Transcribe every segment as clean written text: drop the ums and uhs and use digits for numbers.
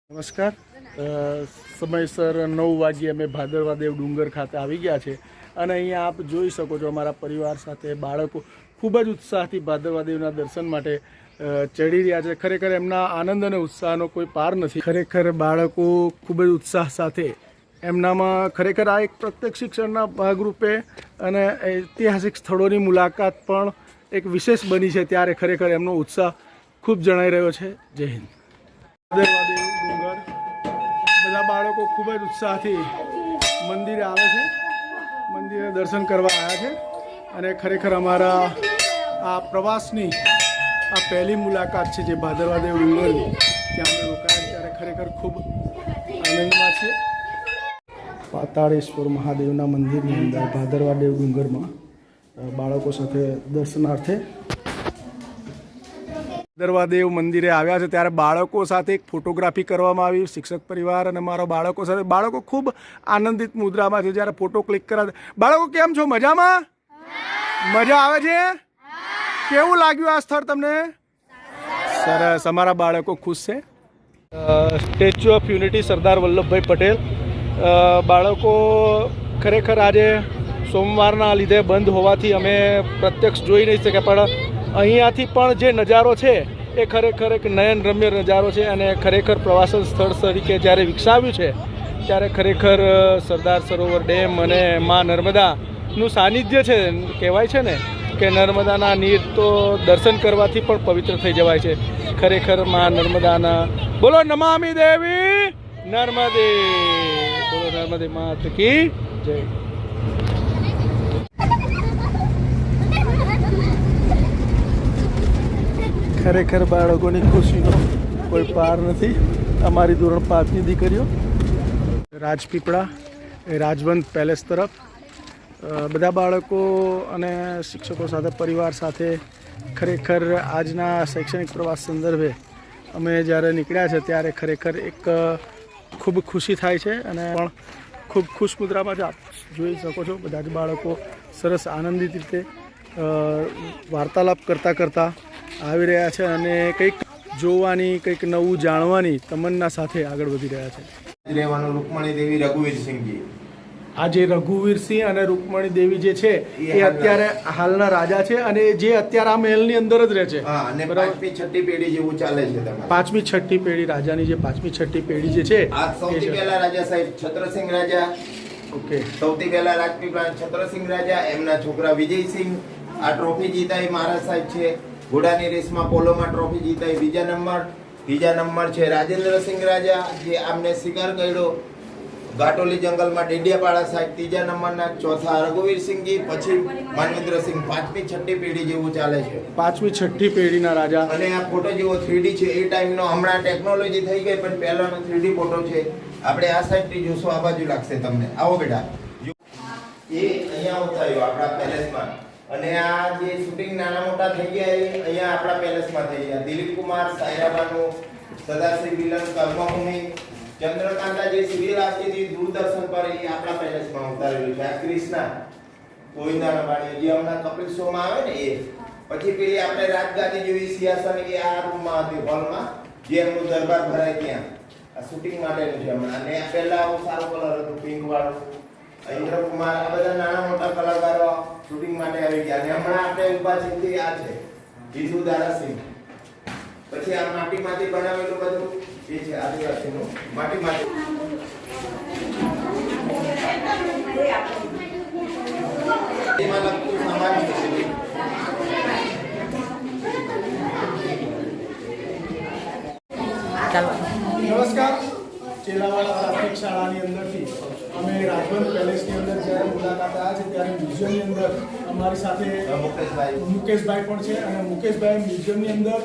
નમસ્કાર સમયસર 9 વાગ્યે અમે ભાદરવા દેવ ડુંગર ખાતે આવી ગયા છે અને અહીંયા આપ જોઈ શકો છો અમારા પરિવાર સાથે બાળકો ખૂબ જ ઉત્સાહથી ભાદરવા દેવના દર્શન માટે ચડી રહ્યા છે। ખરેખર એમના આનંદ અને ઉત્સાહનો કોઈ પાર નથી। ખરેખર બાળકો ખૂબ જ ઉત્સાહ સાથે એમનામાં ખરેખર આ એક પ્રત્યક્ષ શિક્ષણના ભાગરૂપે અને ઐતિહાસિક સ્થળોની મુલાકાત પણ એક વિશેષ બની છે, ત્યારે ખરેખર એમનો ઉત્સાહ ખૂબ જણાઈ રહ્યો છે। જય હિન્દ। ભાદરવા દેવ ડુંગર બધા બાળકો ખૂબ જ ઉત્સાહથી મંદિરે આવે છે, મંદિરે દર્શન કરવા આવ્યા છે અને ખરેખર અમારા આ પ્રવાસની આ પહેલી મુલાકાત છે જે ભાદરવા દેવ ડુંગરની, ત્યાં અમે રોકાયા ત્યારે ખરેખર ખૂબ આનંદમાં છે। પાતાળેશ્વર મહાદેવના મંદિરની અંદર ભાદરવા દેવ ડુંગરમાં બાળકો સાથે દર્શનાર્થે ભાદરવા દેવ મંદિરે આવ્યા છે ત્યારે બાળકો સાથે એક ફોટોગ્રાફી કરવામાં આવી। શિક્ષક પરિવાર અને મારા બાળકો સાથે બાળકો ખૂબ આનંદિત મુદ્રામાં છે। જ્યારે ફોટો ક્લિક કરા, બાળકો કેમ છો? મજામાં? મજા આવે છે? કેવું લાગ્યું આ સ્થળ તમને? સરસ, અમારા બાળકો ખુશ છે। Statue of unity Sardar Vallabhbhai Patel, બાળકો ખરેખર આજે સોમવારના લીધે બંધ હોવાથી અમે પ્રત્યક્ષ જોઈ નહીં શક્યા, પણ અહીંયાથી પણ જે નજારો છે એ ખરેખર એક નયનરમ્ય નજારો છે અને ખરેખર પ્રવાસન સ્થળ તરીકે જ્યારે વિકસાવ્યું છે ત્યારે ખરેખર સરદાર સરોવર ડેમ અને મા નર્મદાનું સાનિધ્ય છે। કહેવાય છે ને કે નર્મદાના નીર તો દર્શન કરવાથી પણ પવિત્ર થઈ જવાય છે। ખરેખર મા નર્મદાના બોલો નમામિ દેવી નર્મદે, બોલો નર્મદે માત કી જય। ખરેખર બાળકોની ખુશીનો કોઈ પાર નથી। અમારી ધોરણ 5ની દીકરીઓ રાજપીપળા રાજવંત પેલેસ તરફ બધા બાળકો અને શિક્ષકો સાથે પરિવાર સાથે ખરેખર આજના શૈક્ષણિક પ્રવાસ સંદર્ભે અમે જ્યારે નીકળ્યા છે ત્યારે ખરેખર એક ખૂબ ખુશી થાય છે અને પણ ખૂબ ખુશ મુદ્રામાં જ આપ જોઈ શકો છો બધા જ બાળકો સરસ આનંદિત રીતે વાર્તાલાપ કરતાં આવી રહ્યા છે અને કંઈક જોવાની, કંઈક નવું જાણવાની તમન્ના સાથે આગળ વધી રહ્યા છે। રૂકમણી દેવી રઘુવીરસિંહજી, આ જે રઘુવીરસિંહ અને રૂકમણી દેવી જે છે એ અત્યારે હાલના રાજા છે અને જે અત્યારે આ મહેલની અંદર જ રહે છે। હા, અને પાંચમી છઠ્ઠી પેઢી જેવું ચાલે છે તમારે। પાંચમી છઠ્ઠી પેઢી, રાજાની જે પાંચમી છઠ્ઠી પેઢી જે છે આ સૌથી પહેલા રાજા સાહેબ છત્રસિંહ રાજા, ઓકે, સૌથી પહેલા રાજપીપળા છત્રસિંહ રાજા, એમના છોકરા વિજયસિંહ આ ટ્રોફી જીતાઈ મહારાજ સાહેબ છે। ઘોડાની રેસમાં પોલોમાં ટ્રોફી જીતાઈ ત્રીજા નંબર છે રાજેન્દ્રસિંહ રાજા, જે આમને શિકાર કર્યો ઘાટોલી જંગલમાં ડેડિયાપાડા સાહેબ ત્રીજા નંબરના, ચોથા રઘુવીરસિંહજી, પછી માનવેન્દ્રસિંહ। પાંચમી છઠ્ઠી પેઢી જેવું ચાલે છે, પાંચમી છઠ્ઠી પેઢીના રાજા। અને આ ફોટો જેવો 3D છે એ ટાઈમનો, હમણાં ટેકનોલોજી થઈ ગઈ પણ પહેલાનો 3D ફોટો છે। આપણે આ સાઈડથી જોશો, આ બાજુ લાગશે તમને। આવો બેટા, એ અહીંયા ઉતાર્યો આપણા પેલેસમાં, અને આ જે શૂટિંગ નાના મોટા થઈ ગયા એ અહીંયા આપણા પેલેસમાં થઈ ગયા। દિલીપ કુમાર, સાયરાબાનું, સદાશિવ વિલન, કર્મભૂમિ, ચંદ્રકાંતા જે સિરિયલ આવતી હતી દૂરદર્શન પર એ આપણા પેલેસમાં ઉતારેલું છે। આ કૃષ્ણા ગોવિંદાના વાડી જે હમણાં કપિલ શો માં આવે ને એ, પછી પેલી આપણે રાજગાદી જેવી સિંહાસન એ આ રૂમમાં હતી, હોલમાં, જે એમનું દરબાર ભરાય ત્યાં આ શૂટિંગ માટેનું છે હમણાં। અને આ પહેલા આવું સારું કલર હતું પિંક વાળું। ઇન્દ્ર કુમાર, આ બધા નાના મોટા કલાકારો શૂટિંગ માટે આવી ગયા। અને હમણાં આપણે ઉભા છે આ છે જીતુ દારાસિંહ। પછી આ માટીમાંથી બનાવેલું બધું એ છે આદિવાસીનું માટીમાંથી। એમાં લગતું સામાન છે। નમસ્કાર, ચેલાવાડા પ્રાથમિક શાળાની અંદરથી અમે રાજવંત પેલેસની અંદર જ્યારે મુલાકાત આવ્યા છે ત્યારે મ્યુઝિયમની અંદર અમારી સાથે મુકેશભાઈ પણ છે અને મુકેશભાઈ મ્યુઝિયમની અંદર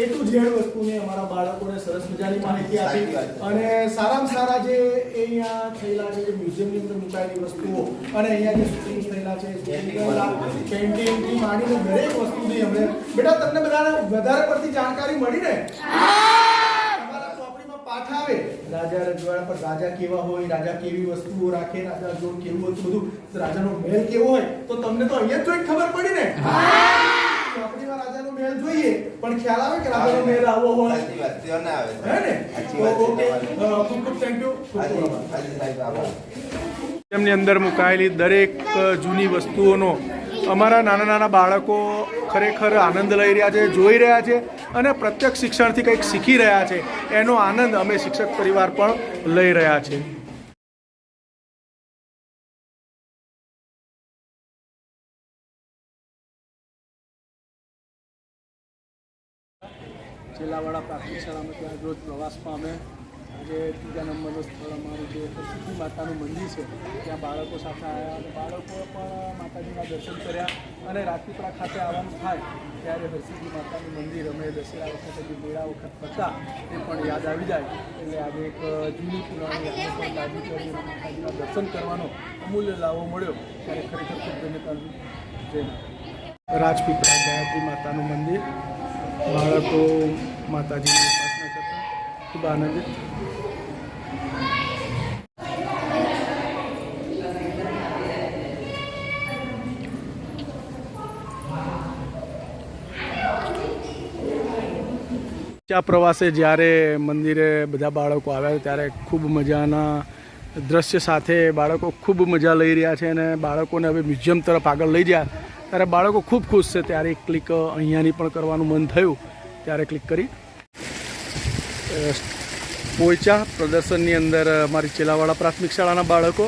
એ ટુ ઝેડ વસ્તુની અમારા બાળકોને સરસ મજાની માહિતી આપી અને સારામાં સારા જે અહીંયા થયેલા છે, જે મ્યુઝિયમની અંદર મુકાયેલી વસ્તુઓ અને અહીંયા જે શૂટિંગ થયેલા છે, પેઇન્ટિંગથી માંડીને દરેક વસ્તુની અમને બેટા તમને બધાને વધારે પડતી જાણકારી મળી ને? પાઠ આવે રાજા રજવાડા પર, રાજા કેવા હોય, રાજા કેવી વસ્તુઓ રાખે, રાજા જોડ કેવું હતું, બધું રાજાનો મહેલ કેવો હોય, તો તમને તો અહીંયા જ જોઈને ખબર પડી ને? ચોપડીમાં રાજાનો મહેલ જોઈએ પણ ખ્યાલ આવે કે રાજાનો મહેલ આવો હોય. સાચી વાત છે ના આવે હે ને? સાચી વાત છે ઓકે. તમારી. ખૂબ ખૂબ થેન્ક યુ. હાજી હાજી સાહેબ આભાર. એમની અંદર મુકાયેલી દરેક જૂની વસ્તુઓનો અમારા નાના નાના બાળકો ખરેખર આનંદ લઈ રહ્યા છે, જોઈ રહ્યા છે અને પ્રત્યક્ષ શિક્ષણથી કંઈક શીખી રહ્યા છે. એનો આનંદ અમે શિક્ષક પરિવાર પણ લઈ રહ્યા છે. ચેલાવાડા પ્રાથમિક શાળામાં ત્યાં રોજ પ્રવાસમાં અમે આજે ત્રીજા નંબરનું સ્થળ અમારું જે હરસિદ્ધિ માતાનું મંદિર છે ત્યાં બાળકો સાથે આવ્યા અને બાળકો પણ માતાજીના દર્શન કર્યા અને રાજપીપળા ખાતે આવવાનું થાય ત્યારે હરસિદ્ધિ માતાનું મંદિર અમે દશેરા વખતે જે મેળા વખત હતા એ પણ યાદ આવી જાય. એટલે આજે એક જૂની પુરાણી યાદો પણ તાજી કરી માતાજીના દર્શન કરવાનો અમૂલ્ય લાવો મળ્યો ત્યારે ખરેખર ખૂબ ધન્યતાનું જય. રાજપીપળા ગાયત્રી માતાનું મંદિર, બાળકો માતાજીની ઉપાસના કરતા ખૂબ આનંદિત. આ પ્રવાસે જ્યારે મંદિરે બધા બાળકો આવ્યા ત્યારે ખૂબ મજાના દ્રશ્ય સાથે બાળકો ખૂબ મજા લઈ રહ્યા છે અને બાળકોને હવે મ્યુઝિયમ તરફ આગળ લઈ ગયા ત્યારે બાળકો ખૂબ ખુશ છે. ત્યારે એક ક્લિક અહીંયાની પણ કરવાનું મન થયું ત્યારે ક્લિક કરી. પોઈચા પ્રદર્શનની અંદર અમારી ચેલાવાડા પ્રાથમિક શાળાના બાળકો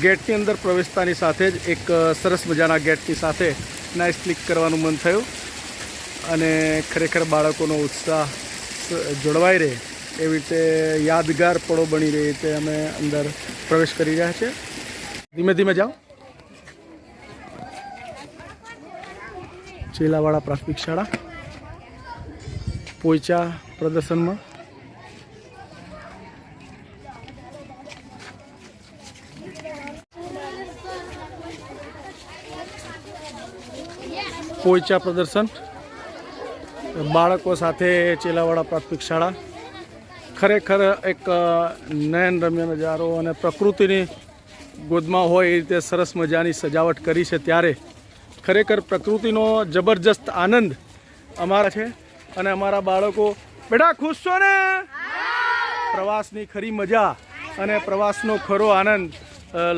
ગેટની અંદર પ્રવેશતાની સાથે જ એક સરસ મજાના ગેટની સાથે નાઇસ ક્લિક કરવાનું મન થયું અને ખરેખર બાળકોનો ઉત્સાહ જોડવાઈ રહે એવી રીતે યાદગાર પળો બની રહી રીતે અમે અંદર પ્રવેશ કરી રહ્યા છીએ. ધીમે ધીમે જાઓ. ચેલાવાડા પ્રાથમિક શાળા પોઈચા પ્રદર્શનમાં પોઈચા પ્રદર્શન બાળકો સાથે ચેલાવાડા પ્રાથમિક શાળા ખરેખર એક નયનરમ્ય નજારો અને પ્રકૃતિની ગોદમાં હોય એ રીતે સરસ મજાની સજાવટ કરી છે ત્યારે ખરેખર પ્રકૃતિનો જબરજસ્ત આનંદ અમારા છે અને અમારા બાળકો બેટા ખુશ છો ને? પ્રવાસની ખરી મજા અને પ્રવાસનો ખરો આનંદ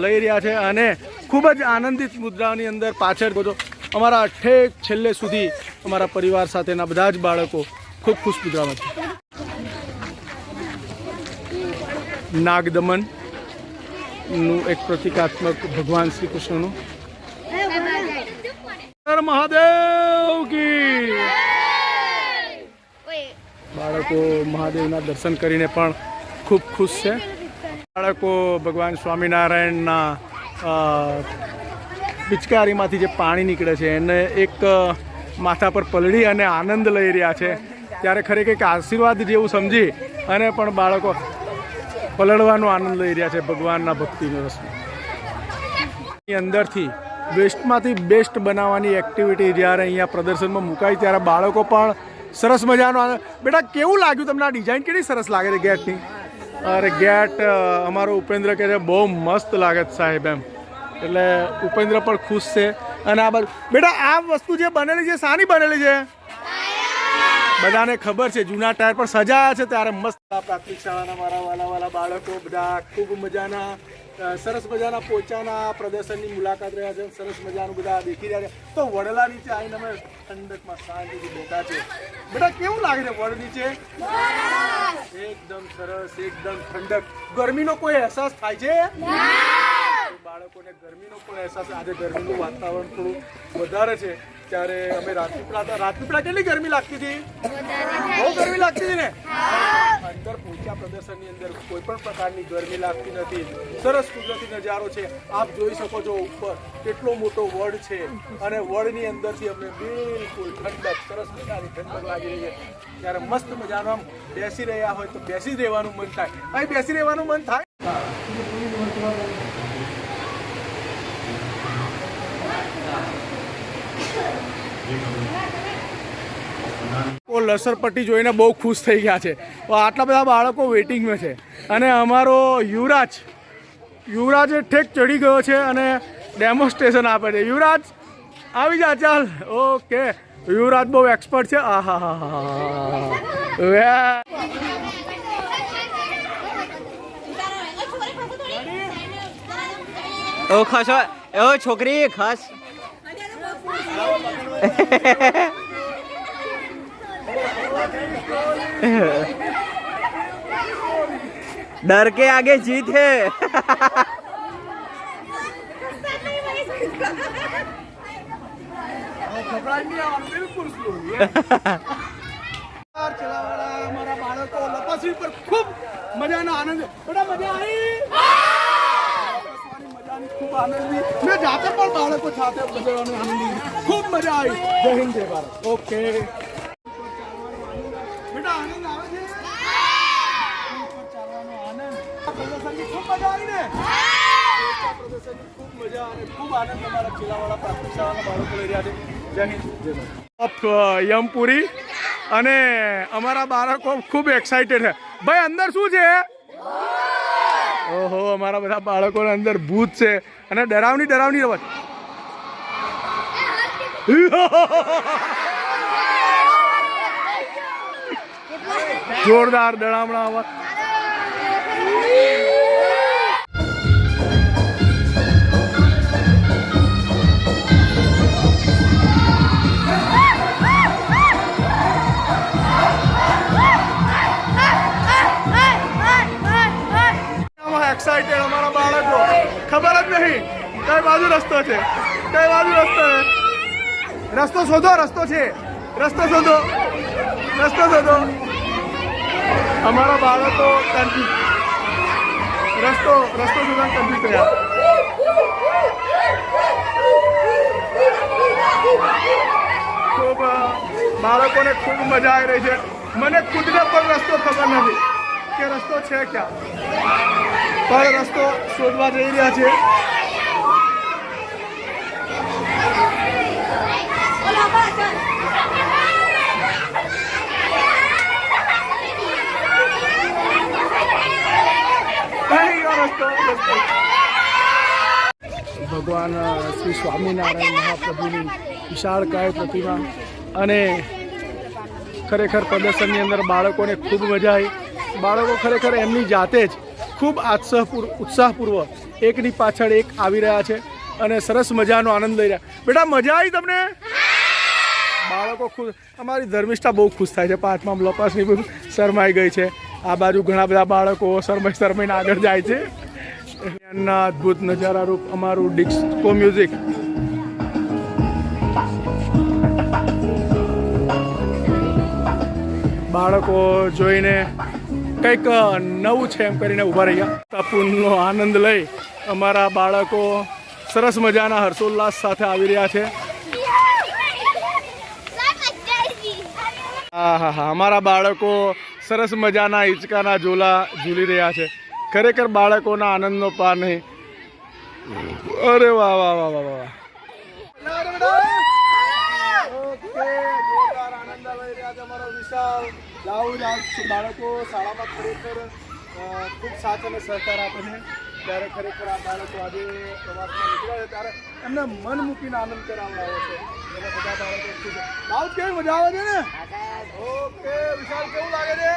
લઈ રહ્યા છે અને ખૂબ જ આનંદિત મુદ્રાની અંદર પાછળ બધો અમારા ઠેક છેલ્લે સુધી અમારા પરિવાર સાથેના બધા જ બાળકો ખૂબ ખુશ મુદ્રામાં છે. નાગદમનનું એક પ્રતિકાત્મક ભગવાન શ્રી કૃષ્ણનું મહાદેવ કી. બાળકો મહાદેવના દર્શન કરીને પણ ખૂબ ખુશ છે. બાળકો ભગવાન સ્વામિનારાયણના પિચકારીમાંથી જે પાણી નીકળે છે એને એક માથા પર પલળી અને આનંદ લઈ રહ્યા છે ત્યારે ખરેખર એક આશીર્વાદ જેવું સમજી અને પણ બાળકો પલળવાનો આનંદ લઈ રહ્યા છે ભગવાનના ભક્તિનો રસમાં. અંદરથી વેસ્ટમાંથી બેસ્ટ બનાવવાની એક્ટિવિટી જ્યારે અહીંયા પ્રદર્શનમાં મુકાઈ ત્યારે બાળકો પણ સરસ મજાનો આનંદ. બેટા કેવું લાગ્યું તમને? આ ડિઝાઇન કેટલી સરસ લાગે છે ગેટની. અરે ગેટ અમારો ઉપેન્દ્ર કહે છે બહુ મસ્ત લાગે છે સાહેબ એમ. એટલે ઉપેન્દ્ર પણ ખુશ છે અને આ બધું. બેટા આ વસ્તુ જે બનેલી છે શાની બનેલી છે? બધાને ખબર છે જૂના ટાયર પર સજાયા છે ત્યારે મસ્ત. પ્રાથમિક શાળાના મારા વાલા બાળકો બધા ખૂબ મજાના સરસ મજાના પોચાના પ્રદર્શનની મુલાકાત રહ્યા છે. સરસ મજાનું બધા દેખી રહ્યા છે. તો વડલા નીચે આવીને અમે ઠંડકમાં શાંતિથી બેઠા છે. બેટા કેવું લાગે છે વડ નીચે? એકદમ સરસ, એકદમ ઠંડક. ગરમીનો કોઈ અહેસાસ થાય છે? બાળકોને ગરમીનો પણ અહેસાસ. આજે ગરમીનું વાતાવરણ થોડું વધારે છે ત્યારે અમે રાજપીપળા કેટલી ગરમી લાગતી હતી? બહુ ગરમી લાગતી હતી ને? અંદર પોચા પ્રદર્શનની અંદર કોઈ પણ પ્રકારની ગરમી લાગતી નથી. સરસ કુદરતી નજારો છે. આપ જોઈ શકો છો ઉપર કેટલો મોટો વડ છે અને વડની અંદરથી અમને બિલકુલ ઠંડક, સરસ મજાની ઠંડક લાગી રહી છે ત્યારે મસ્ત મજાનો આમ બેસી રહ્યા હોય તો બેસી રહેવાનું મન થાય. અહીં બેસી રહેવાનું મન થાય. લસરપટ્ટી જોઈને બહુ ખુશ થઈ ગયા છે. આટલા બધા બાળકો વેઇટિંગમાં છે અને અમારો યુવરાજ ઠેક ચડી ગયો છે અને ડેમોન્સ્ટ્રેશન આપે છે. યુવરાજ આવી જા ચાલ. ઓકે યુવરાજ બહુ એક્સપર્ટ છે. આહા હા હા એવો ખાસ એવો છોકરી ખાસ डर के आगे जीत है. બિલકુલ અમારા બાળકો લપાસી પર ખૂબ મજાનો આનંદ. બેટા મજા આવી? મજાની ખૂબ આનંદ. મેં જાતે પણ બાળકો સાથે બધાનો આનંદ લીધો. ખૂબ મજા આવી. જય હિન્દ જય ભારત. ઓકે બેટા આનંદ આવે છે? ચાલવાનો આનંદ. પ્રદર્શનની ખૂબ મજા આવી ને? પ્રદર્શનની ખૂબ મજા અને ખૂબ આનંદ અમારા ચીલાવાળા પ્રાથમિક શાળાના બાળકો લઈ રહ્યા છે. જય હિન્દ જય ભારત. યમપુરી અને અમારા બાળકો ખૂબ એક્સાઇટેડ છે. ભાઈ અંદર શું છે? ઓહો અમારા બધા બાળકોને અંદર ભૂત છે અને ડરાવની રમત. જોરદાર ડરામણા અવાજ. એક્સાઇટેડ અમારા બાળકો. ખબર જ નહીં કઈ બાજુ રસ્તો છે, કઈ બાજુ રસ્તો છે. રસ્તો શોધો, રસ્તો છે, રસ્તો શોધો, રસ્તો શોધો. અમારા બાળકો રસ્તો શોધવા કન્ફ્યુઝ થયા. ખૂબ બાળકોને ખૂબ મજા આવી રહી છે. મને ખુદને પણ રસ્તો ખબર નથી કે રસ્તો છે ક્યાં, પણ રસ્તો શોધવા જઈ રહ્યા છે. ભગવાન શ્રી સ્વામિનારાયણ મહાપ્રભુની વિશાળકાય પ્રતિમા અને ખરેખર પ્રદર્શનની અંદર બાળકોને ખૂબ મજા આવી. બાળકો ખરેખર એમની જાતે જ ખૂબ ઉત્સાહપૂર્વક એકની પાછળ એક આવી રહ્યા છે અને સરસ મજાનો આનંદ લઈ રહ્યા. બેટા મજા આવી તમને? બાળકો ખુશ. અમારી ધર્મિષ્ઠા બહુ ખુશ થાય છે. 5મા લપાસની બધું શરમાઈ ગઈ છે. આ બાજુ ઘણા બધા બાળકો શરમાઈને આગળ જાય છે. એમના અદ્ભુત નજારારૂપ અમારું ડિસ્કો મ્યુઝિક. બાળકો જોઈને કંઈક નવું છે એમ કરીને ઊભા રહ્યા. તપૂનનો આનંદ લઈ અમારા બાળકો સરસ મજાના હર્ષોલ્લાસ સાથે આવી રહ્યા છે. હા હા હા અમારા બાળકો સરસ મજાના હિંચકાના ઝોલા ઝૂલી રહ્યા છે. ખરેખર બાળકોના આનંદનો પાર નહીં. અરે વાહ વાહ વાહ વાહ વાહ. જોરદાર આનંદ લઈ રહ્યા છે અમારો વિશાલ બાળકો શાળામાં ખરેખર ખૂબ સાથ અને સહકાર આપે છે. ત્યારે ખરેખર આ બાળકો આજે પ્રવાસમાં નીકળ્યા છે ત્યારે એમને મન મૂકીને આનંદ કરાવડાવે છે. એટલે બધા બાળકો ખુશ છે. દાઉદ કેવી મજા આવે છે ને? ઓકે વિશાલ કેવું લાગે છે?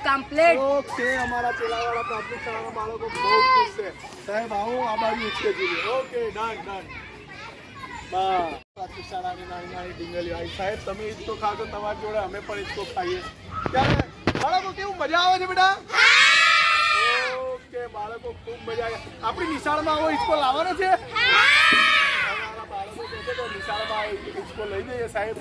કમ્પ્લીટ. ઓકે અમારા ચેલાવાળા પ્રાથમિક શાળાના બાળકો બહુ ખુશ છે. સાહેબ આવો આ બાજુ ઉચકે જોઈએ. Okay done done. બસ પ્રાથમિક શાળાની નાની ડીંગલી આવી. સાહેબ તમે ઈચકો ખાવ તો તમારી જોડે અમે પણ ઈચકો ખાઈએ. ત્યારે બાળકો કેવું મજા આવે છે બેટા? ઓકે બાળકો ખૂબ મજા આવે. આપણી નિશાળમાં આવો ઈચકો લાવવાનો છે? અમારા બાળકો કહે છે કે નિશાળમાં ઈચકો લઈ જઈએ સાહેબ.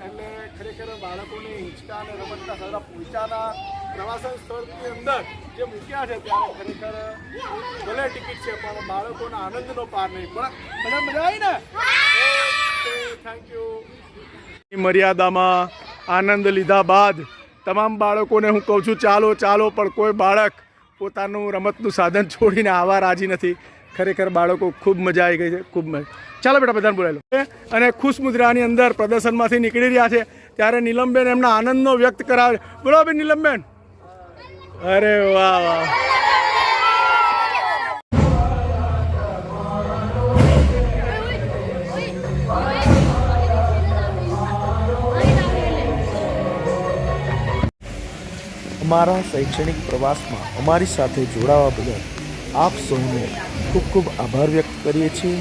એટલે ખરેખર બાળકોને હિંચકા અને રમતના સારા પહોંચાના પ્રવાસન સ્થળની અંદર જે મૂક્યા છે ત્યારે ખરેખર ભલે ટિકિટ છે પણ બાળકોના આનંદનો પાર નહીં. પણ મને મજા આવી ને? Thank you. મર્યાદામાં આનંદ લીધા બાદ તમામ બાળકોને હું કહું છું ચાલો ચાલો, પણ કોઈ બાળક પોતાનું રમતનું સાધન છોડીને આવા રાજી નથી. ખરેખર બાળકો ખૂબ મજા આવી ગઈ છે. ખૂબ મજા. ચાલો બેટા બધાને બોલાવી લો. અને ખુશ મુદ્રાની અંદર પ્રદર્શનમાંથી નીકળી રહ્યા છે ત્યારે નીલમબેન એમના આનંદનો વ્યક્ત કરાવે. બોલો બેન નીલમબેન. અરે વાહ વાહ. અમારા શૈક્ષણિક પ્રવાસમાં અમારી સાથે જોડાવા બદલ આપ સૌનો ખૂબ ખૂબ આભાર વ્યક્ત કરીએ છીએ.